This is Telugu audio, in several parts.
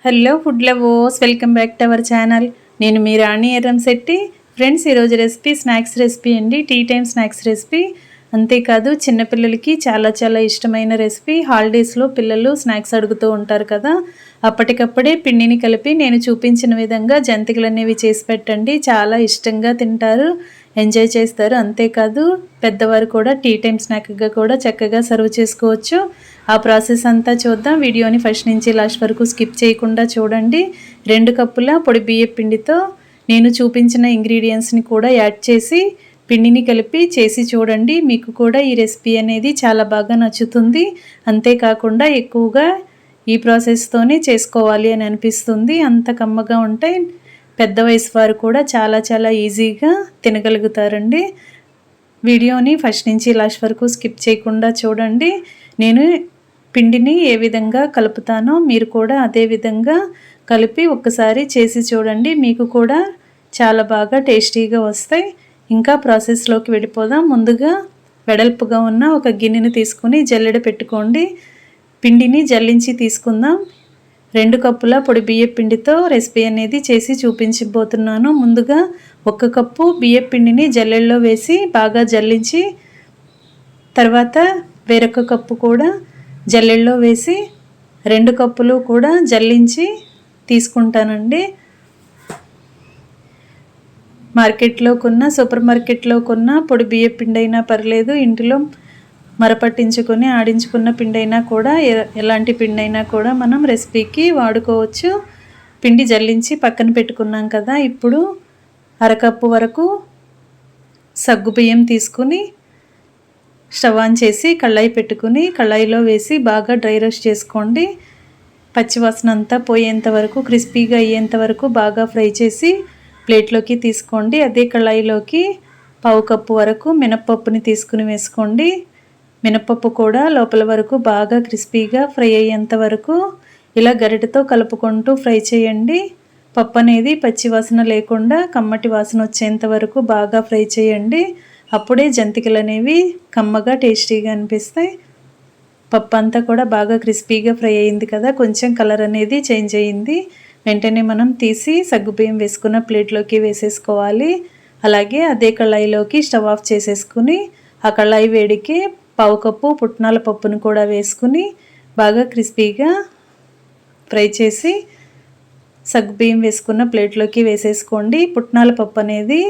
Hello food lovers, welcome back to our channel. నేను మీ రాణి ఎర్రంశెట్టి. ఫ్రెండ్స్, ఈరోజు రెసిపీ స్నాక్స్ రెసిపీ అండి. Tea time snacks recipe. అంతేకాదు చిన్నపిల్లలకి చాలా చాలా ఇష్టమైన రెసిపీ. హాలిడేస్లో పిల్లలు స్నాక్స్ అడుగుతూ ఉంటారు కదా, అప్పటికప్పుడే పిండిని కలిపి నేను చూపించిన విధంగా జంతికలు అనేవి చేసి పెట్టండి. చాలా ఇష్టంగా తింటారు, ఎంజాయ్ చేస్తారు. అంతేకాదు పెద్దవారు కూడా టీ టైం స్నాక్గా కూడా చక్కగా సర్వ్ చేసుకోవచ్చు. ఆ ప్రాసెస్ అంతా చూద్దాం. వీడియోని ఫస్ట్ నుంచి లాస్ట్ వరకు స్కిప్ చేయకుండా చూడండి. 2 కప్పుల పొడి బియ్యం పిండితో నేను చూపించిన ఇంగ్రీడియంట్స్ని కూడా యాడ్ చేసి పిండిని కలిపి చేసి చూడండి. మీకు కూడా ఈ రెసిపీ అనేది చాలా బాగా నచ్చుతుంది. అంతేకాకుండా ఎక్కువగా ఈ ప్రాసెస్తోనే చేసుకోవాలి అని అనిపిస్తుంది. అంత కమ్మగా ఉంటాయి. పెద్ద వయసు వారు కూడా చాలా చాలా ఈజీగా తినగలుగుతారండి. వీడియోని ఫస్ట్ నుంచి లాస్ట్ వరకు స్కిప్ చేయకుండా చూడండి. నేను పిండిని ఏ విధంగా కలుపుతానో మీరు కూడా అదే విధంగా కలిపి ఒక్కసారి చేసి చూడండి. మీకు కూడా చాలా బాగా టేస్టీగా వస్తాయి. ఇంకా ప్రాసెస్లోకి వెళ్ళిపోదాం. ముందుగా వెడల్పుగా ఉన్న ఒక గిన్నెని తీసుకుని జల్లెడ పెట్టుకోండి. పిండిని జల్లించి తీసుకుందాం. 2 కప్పుల పొడి బియ్యం పిండితో రెసిపీ అనేది చేసి చూపించబోతున్నాను. ముందుగా 1 కప్పు బియ్యం పిండిని జల్లెడలో వేసి బాగా జల్లించి, తర్వాత వేరొక కప్పు కూడా జల్లెడలో వేసి 2 కప్పులు కూడా జల్లించి తీసుకుంటానండి. మార్కెట్లో కొన్న, సూపర్ మార్కెట్లో కొన్న పొడి బియ్యం పిండి అయినా పర్లేదు, ఇంటిలో మరపట్టించుకొని ఆడించుకున్న పిండి అయినా కూడా, ఎలాంటి పిండి అయినా కూడా మనం రెసిపీకి వాడుకోవచ్చు. పిండి జల్లించి పక్కన పెట్టుకున్నాం కదా, ఇప్పుడు అరకప్పు వరకు సగ్గుబియ్యం తీసుకుని స్టవ్ ఆన్ చేసి కళాయి పెట్టుకుని కళాయిలో వేసి బాగా డ్రై రోస్ట్ చేసుకోండి. పచ్చివాసన అంతా పోయేంత వరకు, క్రిస్పీగా అయ్యేంత వరకు బాగా ఫ్రై చేసి ప్లేట్లోకి తీసుకోండి. అదే కళాయిలోకి 1/2 కప్పు వరకు మినప్పప్పుని తీసుకుని వేసుకోండి. మినప్పప్పు కూడా లోపల వరకు బాగా క్రిస్పీగా ఫ్రై అయ్యేంత వరకు ఇలా గరిటెతో కలుపుకుంటూ ఫ్రై చేయండి. పప్పు అనేది పచ్చివాసన లేకుండా కమ్మటి వాసన వచ్చేంత వరకు బాగా ఫ్రై చేయండి. అప్పుడే జంతికలు అనేవి కమ్మగా టేస్టీగా అనిపిస్తాయి. పప్పు అంతా కూడా బాగా క్రిస్పీగా ఫ్రై అయింది కదా, కొంచెం కలర్ అనేది చేంజ్ అయ్యింది. వెంటనే మనం తీసి సగ్గుబియ్యం వేసుకున్న ప్లేట్లోకి వేసేసుకోవాలి. అలాగే అదే కళాయిలోకి స్టవ్ ఆఫ్ చేసేసుకుని ఆ కళాయి వేడికి 1/2 కప్పు పుట్నాల పప్పును కూడా వేసుకుని బాగా క్రిస్పీగా ఫ్రై చేసి సగ్గుబియ్యం వేసుకున్న ప్లేట్లోకి వేసేసుకోండి. పుట్నాల పప్పు అనేది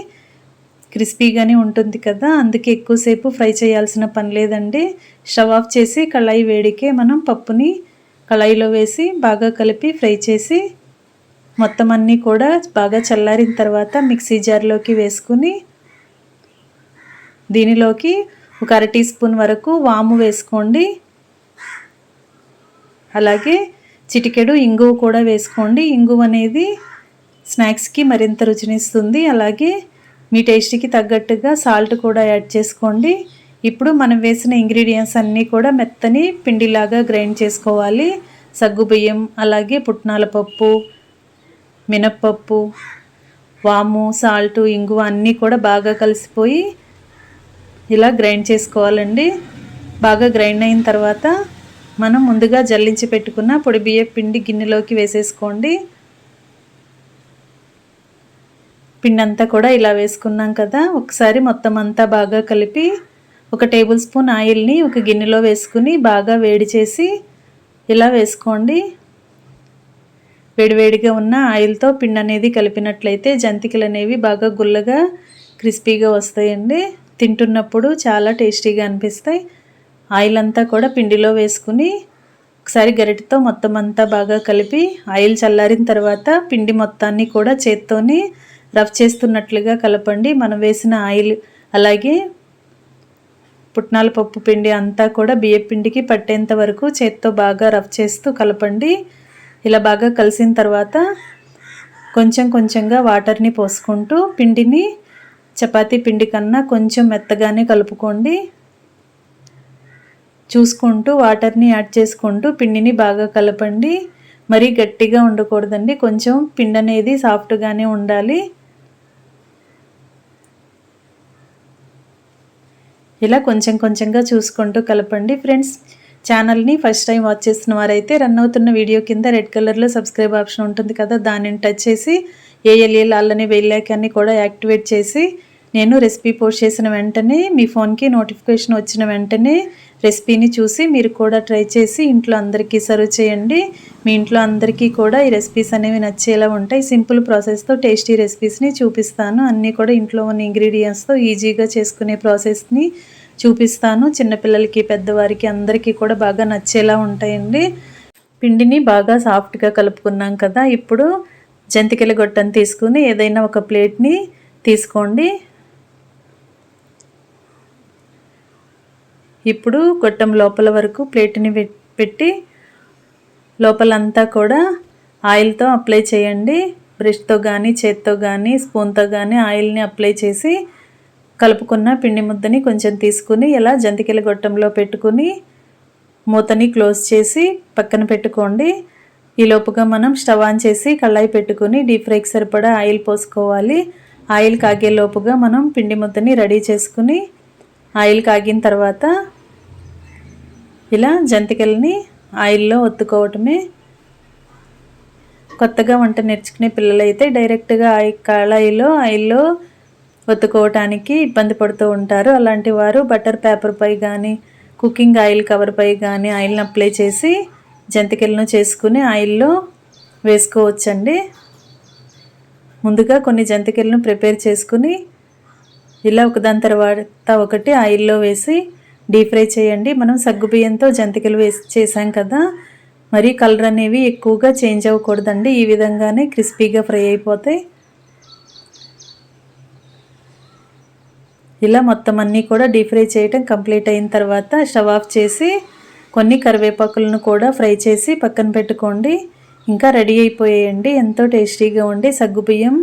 క్రిస్పీగానే ఉంటుంది కదా, అందుకే ఎక్కువసేపు ఫ్రై చేయాల్సిన పని లేదండి. స్టవ్ ఆఫ్ చేసి కళాయి వేడికే మనం పప్పుని కళాయిలో వేసి బాగా కలిపి ఫ్రై చేసి మొత్తం అన్నీ కూడా బాగా చల్లారిన తర్వాత మిక్సీ జార్లోకి వేసుకుని దీనిలోకి ఒక 1/2 టీ స్పూన్ వరకు వాము వేసుకోండి. అలాగే చిటికెడు ఇంగువ కూడా వేసుకోండి. ఇంగువ అనేది స్నాక్స్కి మరింత రుచినిస్తుంది. అలాగే మీ టేస్ట్కి తగ్గట్టుగా సాల్ట్ కూడా యాడ్ చేసుకోండి. ఇప్పుడు మనం వేసిన ఇంగ్రీడియంట్స్ అన్నీ కూడా మెత్తని పిండిలాగా గ్రైండ్ చేసుకోవాలి. సగ్గుబియ్యం, అలాగే పుట్నాల పప్పు, మినప్పప్పు, వాము, సాల్ట్, ఇంగువ అన్నీ కూడా బాగా కలిసిపోయి ఇలా గ్రైండ్ చేసుకోవాలండి. బాగా గ్రైండ్ అయిన తర్వాత మనం ముందుగా జల్లించి పెట్టుకున్న పొడి బియ్యం పిండి గిన్నెలోకి వేసేసుకోండి. పిండి అంతా కూడా ఇలా వేసుకున్నాం కదా, ఒకసారి మొత్తం అంతా బాగా కలిపి 1 టేబుల్ స్పూన్ ఆయిల్ని ఒక గిన్నెలో వేసుకుని బాగా వేడి చేసి ఇలా వేసుకోండి. వేడివేడిగా ఉన్న ఆయిల్తో పిండి అనేది కలిపినట్లయితే జంతికలు అనేవి బాగా గుల్లగా క్రిస్పీగా వస్తాయండి. తింటున్నప్పుడు చాలా టేస్టీగా అనిపిస్తాయి. ఆయిల్ అంతా కూడా పిండిలో వేసుకుని ఒకసారి గరిటెతో మొత్తం అంతా బాగా కలిపి ఆయిల్ చల్లారిన తర్వాత పిండి మొత్తాన్ని కూడా చేత్తోని రఫ్ చేస్తున్నట్లుగా కలపండి. మనం వేసిన ఆయిల్ అలాగే పుట్నాల పప్పు పిండి అంతా కూడా బియ్యం పిండికి పట్టేంత వరకు చేత్తో బాగా రఫ్ చేస్తూ కలపండి. ఇలా బాగా కలిసిన తర్వాత కొంచెం కొంచెంగా వాటర్ని పోసుకుంటూ పిండిని చపాతీ పిండి కన్నా కొంచెం మెత్తగానే కలుపుకోండి. చూసుకుంటూ వాటర్ని యాడ్ చేసుకుంటూ పిండిని బాగా కలపండి. మరీ గట్టిగా ఉండకూడదండి, కొంచెం పిండి అనేది సాఫ్ట్గానే ఉండాలి. ఇలా కొంచెం కొంచెంగా చూసుకుంటూ కలపండి. ఫ్రెండ్స్, ఛానల్ని ఫస్ట్ టైం వాచ్ చేస్తున్న వారైతే రన్ అవుతున్న వీడియో కింద రెడ్ కలర్లో సబ్స్క్రైబ్ ఆప్షన్ ఉంటుంది కదా, దానిని టచ్ చేసి ఏఎల్ఎల్ అల్లని బెల్లైకాన్ని కూడా యాక్టివేట్ చేసి నేను రెసిపీ పోస్ట్ చేసిన వెంటనే మీ ఫోన్కి నోటిఫికేషన్ వచ్చిన వెంటనే రెసిపీని చూసి మీరు కూడా ట్రై చేసి ఇంట్లో అందరికీ సర్వ్ చేయండి. మీ ఇంట్లో అందరికీ కూడా ఈ రెసిపీస్ అనేవి నచ్చేలా ఉంటాయి. సింపుల్ ప్రాసెస్తో టేస్టీ రెసిపీస్ని చూపిస్తాను. అన్నీ కూడా ఇంట్లో ఉన్న ఇంగ్రీడియంట్స్తో ఈజీగా చేసుకునే ప్రాసెస్ని చూపిస్తాను. చిన్నపిల్లలకి పెద్దవారికి అందరికీ కూడా బాగా నచ్చేలా ఉంటాయండి. పిండిని బాగా సాఫ్ట్గా కలుపుకున్నాం కదా, ఇప్పుడు జంతికల గొట్టం తీసుకుని ఏదైనా ఒక ప్లేట్ని తీసుకోండి. ఇప్పుడు గొట్టం లోపల వరకు ప్లేట్ని పెట్టి లోపలంతా కూడా ఆయిల్తో అప్లై చేయండి. బ్రష్తో కానీ చేత్తో కానీ స్పూన్తో కానీ ఆయిల్ని అప్లై చేసి కలుపుకున్న పిండి ముద్దని కొంచెం తీసుకుని ఇలా జంతికల గొట్టంలో పెట్టుకుని మూతని క్లోజ్ చేసి పక్కన పెట్టుకోండి. ఈలోపుగా మనం స్టవ్ ఆన్ చేసి కళాయి పెట్టుకుని డీప్ ఫ్రైకి సరిపడా ఆయిల్ పోసుకోవాలి. ఆయిల్ కాగేలోపుగా మనం పిండి ముద్దని రెడీ చేసుకుని ఆయిల్ కాగిన తర్వాత ఇలా జంతికల్ని ఆయిల్లో ఒత్తుకోవటమే. కొత్తగా వంట నేర్చుకునే పిల్లలైతే డైరెక్ట్గా ఆయిల్లో ఒత్తుకోవటానికి ఇబ్బంది పడుతూ ఉంటారు. అలాంటి వారు బటర్ పేపర్పై కానీ కుకింగ్ ఆయిల్ కవర్పై కానీ ఆయిల్ని అప్లై చేసి జంతికలను చేసుకుని ఆయిల్లో వేసుకోవచ్చండి. ముందుగా కొన్ని జంతికలను ప్రిపేర్ చేసుకుని ఇలా ఒకదాని తర్వాత ఒకటి ఆయిల్లో వేసి డీప్ ఫ్రై చేయండి. మనం సగ్గుబియ్యంతో జంతికలు చేసాం కదా, మరి కలర్ అనేవి ఎక్కువగా చేంజ్ అవ్వకూడదండి. ఈ విధంగానే క్రిస్పీగా ఫ్రై అయిపోతాయి. ఇలా మొత్తం అన్నీ కూడా డీప్ ఫ్రై చేయటం కంప్లీట్ అయిన తర్వాత స్టవ్ ఆఫ్ చేసి కొన్ని కరివేపాకులను కూడా ఫ్రై చేసి పక్కన పెట్టుకోండి. ఇంకా రెడీ అయిపోయాయండి ఎంతో టేస్టీగా ఉండి సగ్గుబియ్యం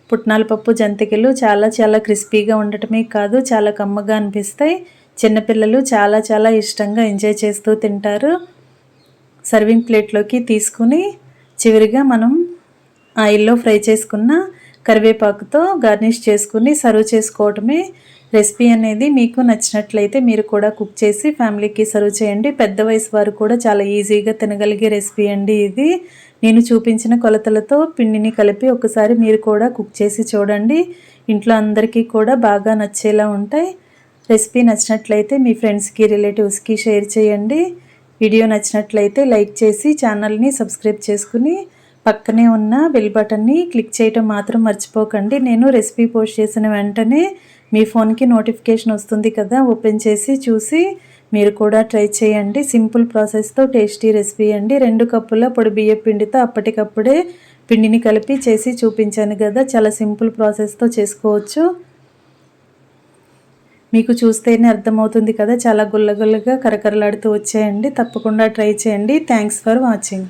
పుట్నాల పప్పు జంతికలు. చాలా చాలా క్రిస్పీగా ఉండటమే కాదు చాలా కమ్మగా అనిపిస్తాయి. చిన్నపిల్లలు చాలా చాలా ఇష్టంగా ఎంజాయ్ చేస్తూ తింటారు. సర్వింగ్ ప్లేట్లోకి తీసుకుని చివరిగా మనం ఆయిల్లో ఫ్రై చేసుకున్న కరివేపాకుతో గార్నిష్ చేసుకుని సర్వ్ చేసుకోవటమే. రెసిపీ అనేది మీకు నచ్చినట్లయితే మీరు కూడా కుక్ చేసి ఫ్యామిలీకి సర్వ్ చేయండి. పెద్ద వయసు వారు కూడా చాలా ఈజీగా తినగలిగే రెసిపీ అండి ఇది. నేను చూపించిన కొలతలతో పిండిని కలిపి ఒకసారి మీరు కూడా కుక్ చేసి చూడండి. ఇంట్లో అందరికీ కూడా బాగా నచ్చేలా ఉంటాయి. రెసిపీ నచ్చినట్లయితే మీ ఫ్రెండ్స్కి రిలేటివ్స్కి షేర్ చేయండి. వీడియో నచ్చినట్లయితే లైక్ చేసి ఛానల్ని సబ్స్క్రైబ్ చేసుకుని పక్కనే ఉన్న బెల్ బటన్ని క్లిక్ చేయటం మాత్రం మర్చిపోకండి. నేను రెసిపీ పోస్ట్ చేసిన వెంటనే మీ ఫోన్కి నోటిఫికేషన్ వస్తుంది కదా, ఓపెన్ చేసి చూసి మీరు కూడా ట్రై చేయండి. సింపుల్ ప్రాసెస్తో టేస్టీ రెసిపీ అండి. 2 కప్పుల పొడి బియ్య పిండితో అప్పటికప్పుడే పిండిని కలిపి చేసి చూపించాను కదా, చాలా సింపుల్ ప్రాసెస్తో చేసుకోవచ్చు. మీకు చూస్తేనే అర్థమవుతుంది కదా, చాలా గుల్లగుల్లగా కరకరలాడుతూ వచ్చాయండి. తప్పకుండా ట్రై చేయండి. Thanks for watching.